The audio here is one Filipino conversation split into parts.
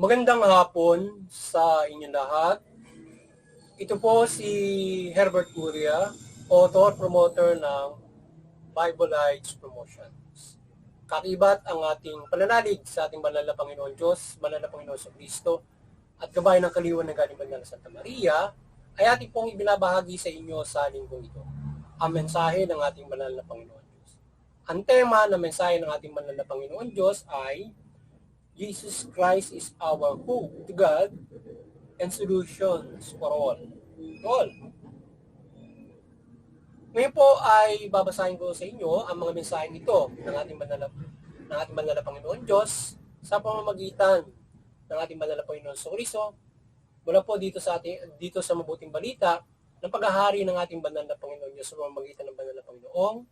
Magandang hapon sa inyong lahat. Ito po si Herbert Curia, author, promoter ng Bible Lights Promotions. Kakibat ang ating pananalig sa ating banal na Panginoon Diyos, banal na Panginoon sa Kristo, at gabay ng kaliwan ng galing banal na Santa Maria, ay ating pong ibinabahagi sa inyo sa linggong ito. Ang mensahe ng ating banal na Panginoon Diyos. Ang tema ng mensahe ng ating banal na Panginoon Diyos ay Jesus Christ is our hope to God and solutions for all. Ngayon po ay babasahin ko sa inyo ang mga mensaheng ito ng ating banal na Panginoon Diyos sa pamamagitan ng ating banal na Panginoon Kristo mula po dito sa mabuting balita ng paghahari ng ating banal na Panginoon Diyos sa pamamagitan ng banal na Panginoong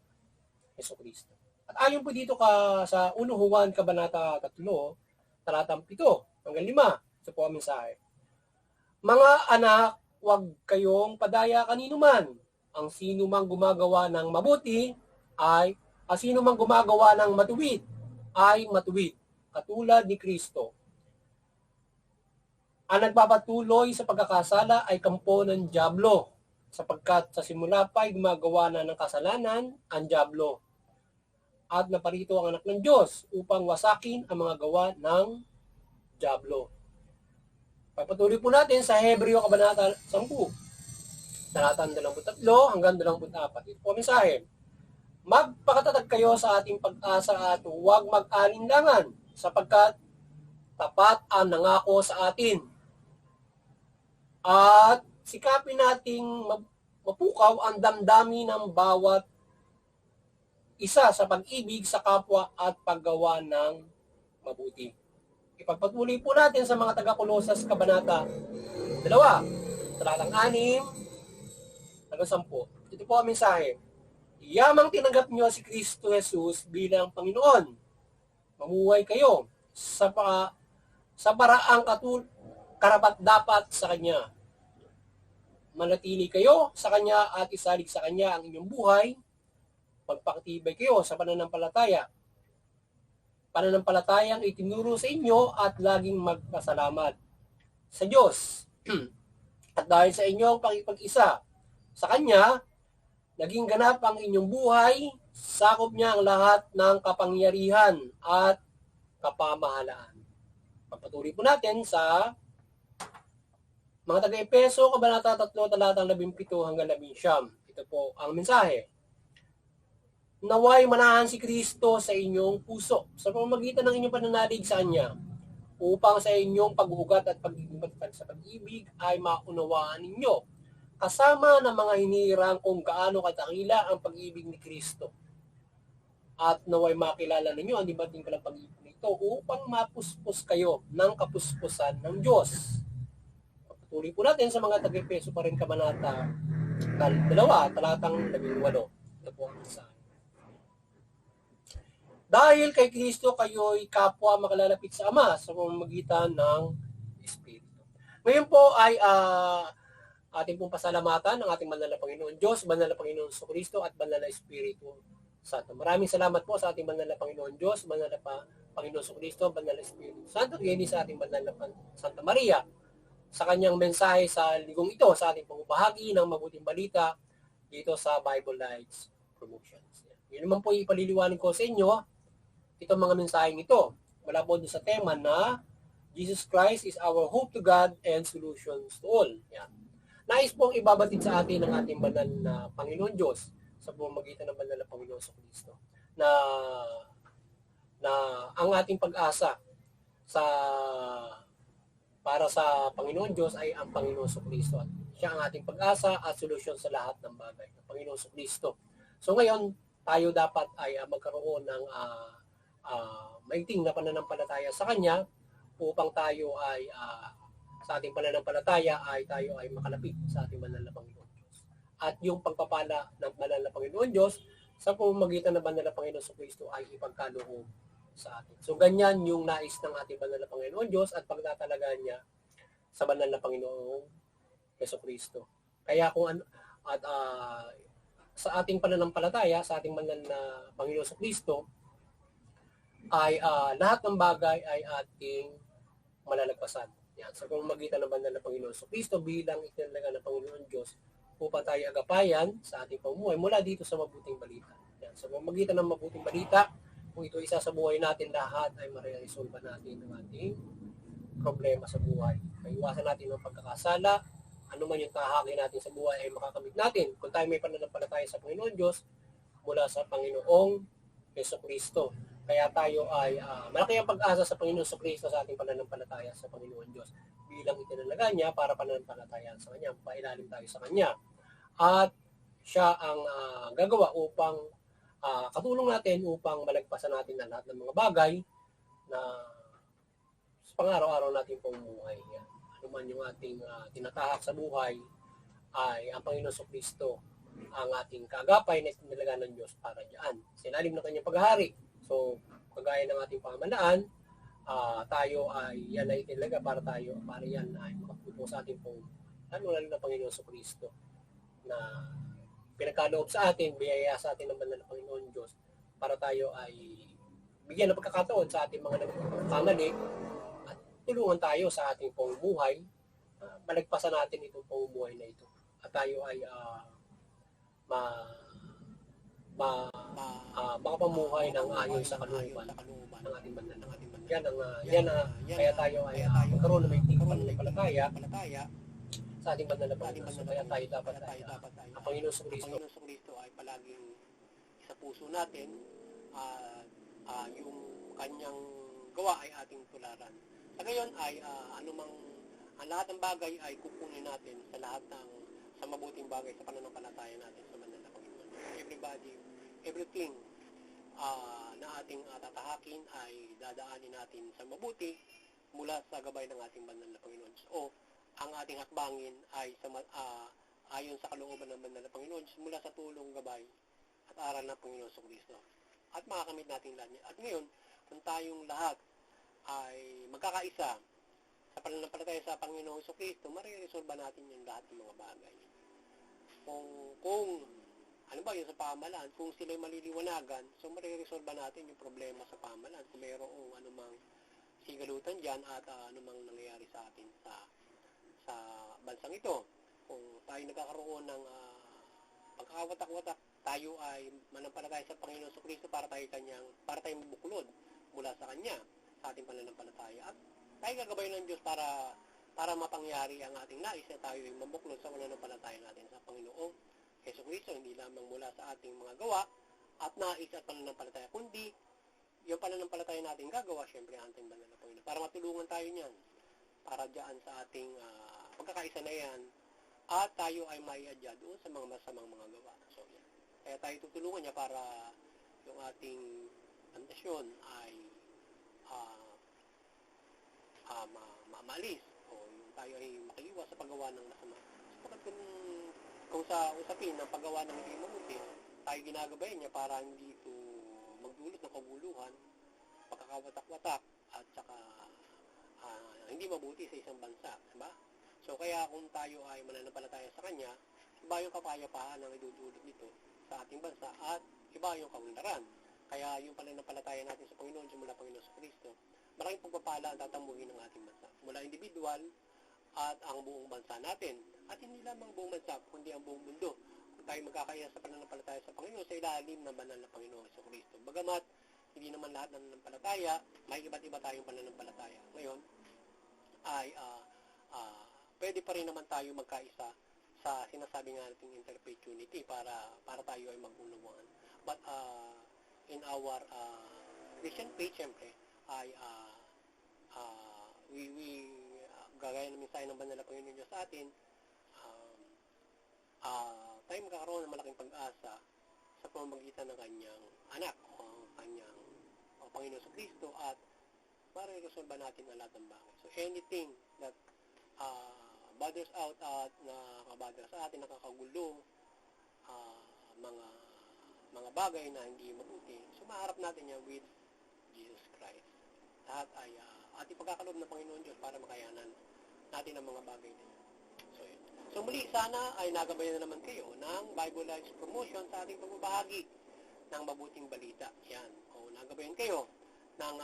Kristo. At ayon po dito sa 1 Juan Kabanata 3, talatang 7 hanggang 5, ito po ang mensahe. Mga anak, huwag kayong padaya kanino man. Ang sino mang gumagawa ng mabuti ang sino mang gumagawa ng matuwid ay matuwid, katulad ni Kristo. Ang nagpapatuloy sa pagkakasala ay kampo ng dyablo, sapagkat sa simula pa ay gumagawa na ng kasalanan ang dyablo. At naparito ang anak ng Diyos upang wasakin ang mga gawa ng dyablo. Pagpatuloy po natin sa Hebreo Kabanata 10, talatang 23 hanggang 24. Ito po ang mensahe. Magpakatatag kayo sa ating pag-asa at huwag mag-alinlangan, sapagkat tapat ang nangako sa atin. At sikapin nating mapukaw ang damdamin ng bawat isa sa pag-ibig sa kapwa at paggawa ng mabuti. Ipagpatuloy po natin sa mga taga-Kolosas Kabanata 2, talatang 6 hanggang 10. Ito po ang mensahe. Yamang tinanggap niyo si Kristo Jesus bilang Panginoon. Mamuhay kayo sa paraang karapat-dapat sa Kanya. Manatili kayo sa Kanya at isalig sa Kanya ang inyong buhay. Pagpakatibay kayo sa pananampalataya. Pananampalatayang itinuro sa inyo at laging magpasalamat sa Diyos. At dahil sa inyong pakipag-isa sa Kanya, naging ganap ang inyong buhay, sakop niya ang lahat ng kapangyarihan at kapamahalaan. Pagpatuloy po natin sa mga taga-Epeso, Kabanata 3, talatang 17 hanggang 19. Ito po ang mensahe. Naway manahan si Kristo sa inyong puso sa pamamagitan ng inyong pananalig sa Kanya, upang sa inyong paghuhugat at pagiging sa pag-ibig ay maunawaan ninyo, kasama ng mga hinirang kung gaano katakila ang pag-ibig ni Kristo. At naway makilala ninyo ang dibating palang pag-ibig nito upang mapuspos kayo ng kapuspusan ng Diyos. Patuloy po natin sa mga taga-Efeso pa rin Kabanata 2, talatang 18. Ito po ang mensahe. Dahil kay Kristo kayo'y kapwa makalalapit sa Ama sa pamamagitan ng Espiritu. Ngayon po ay ating pong pasalamatan ng ating banal na Panginoon Diyos, banal na Panginoon Kristo at banal na Espiritu Santo. Maraming salamat po sa ating banal na Panginoon Diyos, banal na Panginoon Kristo, banal na Espiritu Santo, gayon sa ating banal na Santa Maria sa kanyang mensahe sa linggong ito, sa ating pamubahagi ng mabuting balita dito sa Bible Lights Promotions. Yun naman po ipaliliwanag ko sa inyo itong mga mensaheng ito. Wala po sa tema na Jesus Christ is our hope to God and solutions to all. Yan. Nais pong ibabatid sa atin ng ating banal na Panginoon Diyos sa pamamagitan ng banal na Panginoon sa Kristo na ang ating pag-asa para sa Panginoon Diyos ay ang Panginoon sa Kristo. Siya ang ating pag-asa at solusyon sa lahat ng bagay ng Panginoon sa Kristo. So ngayon, tayo dapat ay magkaroon ng maigting na pananampalataya sa Kanya upang tayo ay sa ating pananampalataya ay tayo ay makalapit sa ating banal na Panginoon Diyos. At yung pagpapala ng banal na Panginoon Diyos sa pamamagitan ng banal na Panginoon sa Kristo ay ipagkaloob sa atin. So ganyan yung nais ng ating banal na Panginoon Diyos at pagtatalagaan niya sa banal na Panginoong Yesu Kristo. Kaya sa ating pananampalataya, sa ating banal na Panginoon sa Kristo, ay lahat ng bagay ay ating malalagpasan. Yan. Sa pamamagitan ng banal na Panginoon Kristo bilang itinalaga ng Panginoon Diyos upang tayo agapayan sa ating pamumuhay mula dito sa mabuting balita. Yan. Sa pamamagitan ng mabuting balita, kung ito isa sa buhay natin, lahat ay mariresolve natin ang ating problema sa buhay. Maiwasan natin ang pagkakasala, ano man yung tahakin natin sa buhay ay makakamit natin kung tayo may pananampalataya sa Panginoon Diyos mula sa Panginoong Yeso Kristo. Kaya tayo ay malaki ang pag-asa sa Panginoon sa Kristo sa ating pananampalataya sa Panginoon Diyos bilang itinalaga niya para pananampalatayaan sa Kanya, pailalim tayo sa Kanya. At siya ang gagawa upang katulong natin upang malagpasan natin ang lahat ng mga bagay na sa pang-araw-araw natin pamumuhay. Ano man yung ating tinatahak sa buhay ay ang Panginoon sa Kristo ang ating kagapay na itinalaga ng Diyos para diyan. Sa ilalim ng kanyang paghahari. So, kagaya ng ating pamahalaan, tayo ay yan ay itinalaga para yan ay makatulong sa ating pong lalo ng Panginoon sa Kristo na pinagkaloob sa atin, biyaya sa atin ng banal na Panginoon Diyos para tayo ay bigyan ng pagkakataon sa ating mga nagkamali at tulungan tayo sa ating pong buhay, malagpasan natin itong pamumuhay na ito at tayo ay makapamuhay ng ayon sa kalooban ng ating banal na kaya tayo ay magkaroon ng may pananampalataya sa ating banal na Panginoon. So, kaya tayo dapat ang Panginoon sa Kristo ay palaging sa puso natin yung kanyang gawa ay ating tularan. Sa ngayon ay ang lahat ng bagay ay kukunin natin sa lahat ng sa mabuting bagay sa pananampalataya natin sa banal na Panginoon. Everything na ating tatahakin ay dadaanin natin sa mabuti mula sa gabay ng ating banal na Panginoon. O ang ating hakbangin ay ayon sa kalooban ng banal na Panginoon mula sa tulong gabay at aral ng Panginoon sa Kristo. At makakamit natin lahat niya. At ngayon, kung tayong lahat ay magkakaisa sa pananampalataya sa Panginoon sa Kristo, mariresolba natin yung lahat ng mga bagay. Kung ano ba yun sa pamahalaan, kung sila'y maliliwanagan, so mariresolba natin yung problema sa pamahalaan. Kung mayroong anumang sigalutan dyan at anumang nangyayari sa atin sa bansang ito. Kung tayo nagkakaroon ng pagkakawatak-watak, tayo ay manampalataya sa Panginoon sa Kristo para tayo mabuklod mula sa Kanya sa ating pananampalataya. At tayo gagabay ng Diyos para mapangyari ang ating nais na tayo ay mabuklod sa pananampalataya natin sa Panginoong Yeso Kristo, hindi lamang mula sa ating mga gawa at nais at pananampalataya, kundi yung pananampalataya natin gagawa, syempre, ang ating banal na Panginoon. Para matulungan tayo niyan, para diyan sa ating pagkakaisa na yan, at tayo ay maiadya doon sa mga masamang mga gawa. So, yan. Kaya tayo tutulungan niya para yung ating tentasyon ay maalis o yung tayo ay makaiwas sa paggawa ng masama. Sapagkat kung sa usapin ng paggawa ng hindi mabuti, tayo ginagabayan niya para hindi ito magdulot ng kaguluhan, pagkakawatak-watak at saka hindi mabuti sa isang bansa, diba? So kaya kung tayo ay mananampalataya sa Kanya, iba yung kapayapaan na idudulot nito sa ating bansa at iba yung kaunlaran. Kaya yung pananampalataya natin sa Panginoon, mula Panginoon sa Kristo, maraming pagpapala ang tatambuhin ng ating bansa. Mula individual at ang buong bansa natin. At hindi lamang buong bansa, kundi ang buong mundo. Kung tayo magkakaya sa pananampalataya sa Panginoon sa ilalim ng banal na Panginoon sa Kristo. Bagamat, hindi naman lahat ng pananampalataya, may iba't iba tayong pananampalataya. Ngayon, ay pwede pa rin naman tayo magkaisa sa sinasabi nga nating interfaith unity para tayo ay mag-unawaan. But in our Christian faith, siyempre, ay gagaya ng mensahe ng banal na Panginoon Diyos sa atin, tayo magkakaroon ng malaking pag-asa sa pamamagitan ng kanyang anak o kanyang Panginoon sa Kristo at para i-resolve natin ang lahat ng bagay. So anything that bothers out at nakabother sa atin, nakakagulo, mga bagay na hindi mabuti, so maharap natin yan with Jesus Christ. Lahat ay ating pagkakaloob ng Panginoon Diyos para makayanan natin ang mga bagay na yan. So muli, sana ay nagabayan na naman kayo ng Bible Lives Promotion sa ating pagbabahagi ng mabuting balita. Yan. O nagabayan kayo ng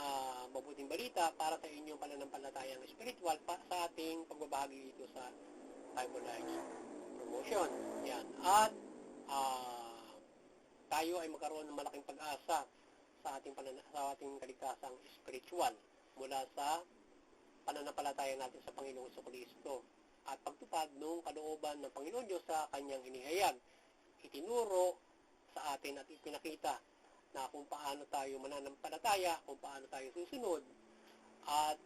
mabuting balita para sa inyong pananampalatayang spiritual sa ating pagbabahagi dito sa Bible Lives Promotion. Yan. At tayo ay magkaroon ng malaking pag-asa sa ating kaligtasang spiritual mula sa pananampalataya natin sa Panginoong Jesucristo at pagtupad ng kalooban ng Panginoon Diyos sa kanyang inihayag. Itinuro sa atin at ipinakita na kung paano tayo mananampalataya, kung paano tayo susunod, at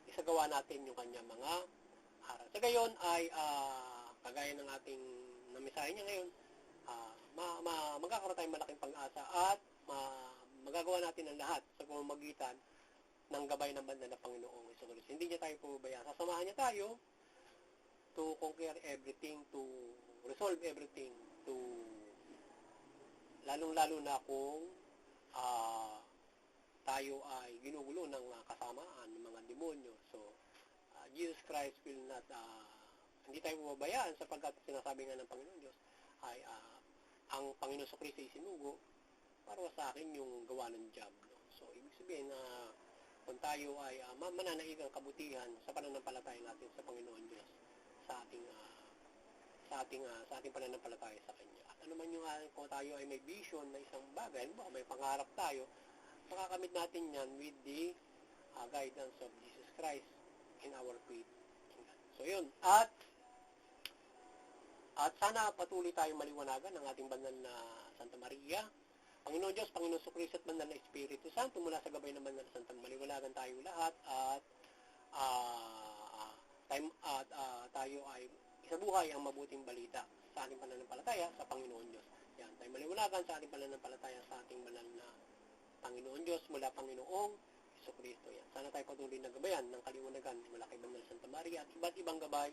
isagawa natin yung kanyang mga aral. Sa gayon ay kagaya ng ating namisahe niya ngayon, magkakaroon tayong malaking pag-asa at magagawa natin ang lahat sa pamamagitan ng gabay ng banal na Panginoong Jesucristo. Hindi niya tayo pumabayaan. Sasamahan niya tayo to conquer everything, to resolve everything, to lalong-lalo na kung tayo ay ginugulo ng kasamaan ng mga demonyo. So, Jesus Christ will not, hindi tayo bumabayaan sapagkat sinasabi nga ng Panginoon Diyos ay ang Panginoon sa Kristo ay sinugo para sa akin yung gawa ng diablo. So, ibig sabihin na kung tayo ay mananaig ang kabutihan sa pananampalataya natin sa Panginoon Diyos sa ating pananampalataya sa Kanya. At ano man yung kung tayo ay may vision na isang bagay, may pangarap tayo, makakamit natin yan with the guidance of Jesus Christ in our faith. So yun. At sana patuloy tayong maliwanagan ng ating banal na Santa Maria, Panginoon Diyos, Panginoon Jesucristo at banal na Espiritu Santo mula sa gabay ng banal na Santa maliwanagan tayo lahat at tayo ay isabuhay ang mabuting balita sa ating pananampalataya sa Panginoon Diyos. Yan, tayo maliwanagan sa ating pananampalataya sa ating banal na Panginoon Diyos mula Panginoong Jesucristo. Yan. Sana tayo patuloy na gabayan ng kaliwanagan mula kay Banal Santa Maria at iba't ibang gabay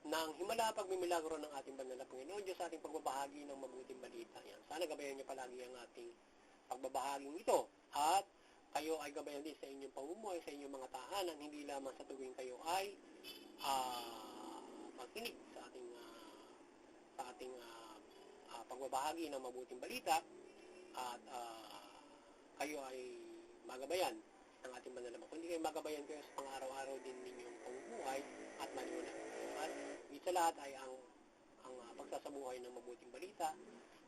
ng himala pagmimilagro ng ating banal na Panginoon Diyos sa ating pagbabahagi ng mabuting balita. Yan. Sana gabayan niyo palagi ang ating pagbabahaging ito. At kayo ay gabayan din sa inyong pamumuhay, sa inyong mga tahanan, hindi lamang sa tuwing kayo ay magkinig sa ating pagbabahagi ng mabuting balita at kayo ay magabayan ng ating banal na kundi kayo magabayan kayo sa pang-araw-araw din ninyong pamumuhay at maliwanag. At sa lahat ay ang pagsasabuhay ng mabuting balita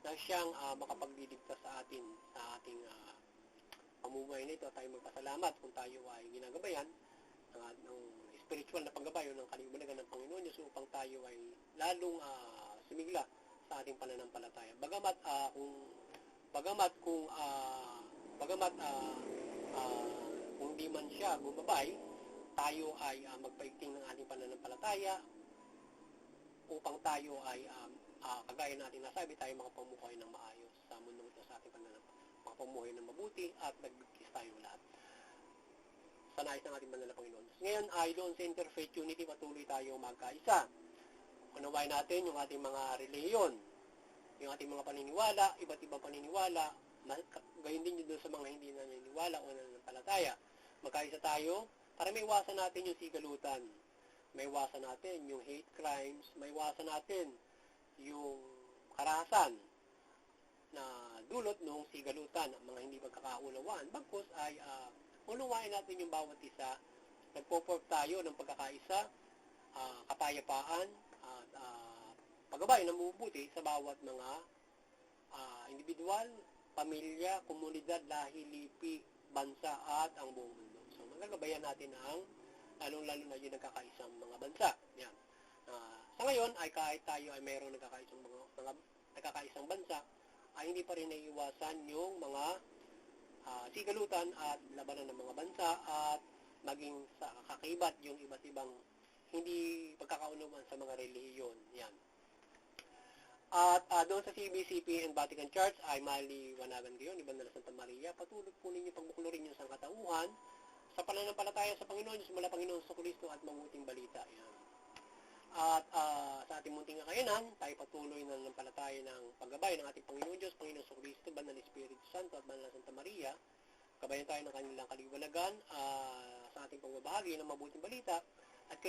na siyang makapagdidigtas sa atin sa ating pamumuhay nito. Tayo magpasalamat kung tayo ay ginagabayan ng spiritual na paggabayo ng kaliwanagan ng Panginoon Diyos upang tayo ay lalong sumigla sa ating pananampalataya. Kung di man siya bumabay, tayo ay magpaigting ng ating pananampalataya upang tayo ay kagaya natin nasabi, tayo makapamuhay ng maayos sa mundong ito sa ating pananampalataya, makapamuhay ng mabuti at nagbigkis tayo lahat sa nais ng ating banal na Panginoon. Ngayon ay doon sa Interfaith Unity patuloy tayo magkaisa. Unawain natin yung ating mga relihiyon, yung ating mga paniniwala, iba't ibang paniniwala, gayon din doon sa mga hindi naniniwala o nananampalataya. Magkaisa tayo para maiwasan natin yung sigalutan, maiwasan natin yung hate crimes, maiwasan natin yung karahasan na dulot ng sigalutan, ang mga hindi pagkakaunawaan. Bagkus ay unawain natin yung bawat isa, nagpo-fork tayo ng pagkakaisa, kapayapaan, at paggabay ng mabubuti sa bawat mga individual, pamilya, komunidad, lahi, lipi, bansa at ang buong mundo. So magagabayan natin ang lalong-lalo na yung nagkakaisang mga bansa. Yan. Sa ngayon ay kahit tayo ay mayroong nagkakaisang bansa, ay hindi pa rin naiiwasan yung mga sigalutan at labanan ng mga bansa at maging sa kakibat yung iba't ibang hindi pagkakaunawan sa mga relihiyon. Yan. At doon sa CBCP and Vatican Church ay maliwanagan kayo ni Banal Santa Maria. Patuloy po ninyo pagbuklorin yung sangkatauhan sa pananampalataya sa Panginoon Diyos mula Panginoon Jesucristo at mabuting balita. Yan. At sa ating munting kakayanan, tayo patuloy na nanampalataya ng paggabay ng ating Panginoon Diyos, Panginoon Jesucristo, Banal Espiritu Santo at Banal Santa Maria. Gabayan tayo ng kanilang kaliwanagan sa ating pagbabahagi ng mabuting balita at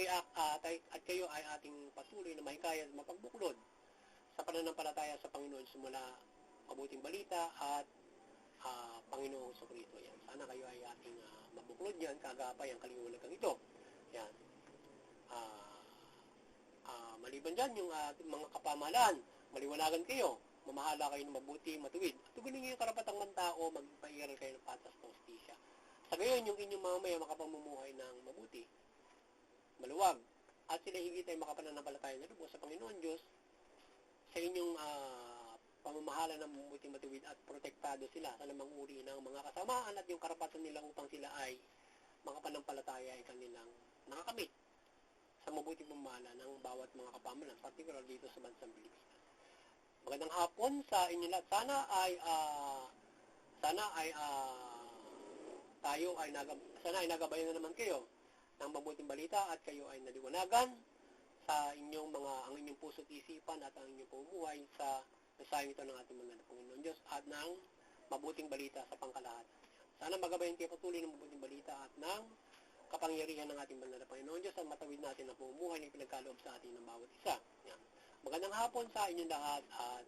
kayo ay ating patuloy na mahikayat at mapagbuklod sa pananampalataya sa Panginoon simula mabuting balita at Panginoong Kristo. Yan. Sana kayo ay ating mabuklod yan, kagapay ang kaliwanagang ito. Yan. Maliban dyan, yung mga kapamahalaan, maliwanagan kayo, mamahala kayo ng mabuti, matuwid. Tugunin niyo yung karapatang ng tao, magpairal kayo ng patas ng hustisya. Sa gayon, yung inyong mamaya makapamumuhay ng mabuti, maluwag, at sila higit ay makapananampalataya na lubos sa Panginoon Diyos, sa inyong pamamahala ng mabuting matuwid at protektado sila sa namang uri ng mga kasamaan at yung karapatan nila upang sila ay makapanampalataya ay kanilang nakakamit sa mabuting pamamahala ng bawat mga kapamalan, particular dito sa bansang Pilipinas. Magandang hapon sa inyo lahat. Sana ay nagabayan na naman kayo ng mabuting balita at kayo ay naliwanagan sa ang inyong puso't isipan at ang inyong pamumuhay sa mensaheng ito ng ating mga Panginoon Diyos at ng mabuting balita sa pangkalahatan. Sana magabayan kayo patuloy ng mabuting balita at ng kapangyarihan ng ating banal na Panginoon Diyos at matawid natin ang pamumuhay na pinagkaloob sa atin ng bawat isa. Yan. Magandang hapon sa inyong lahat at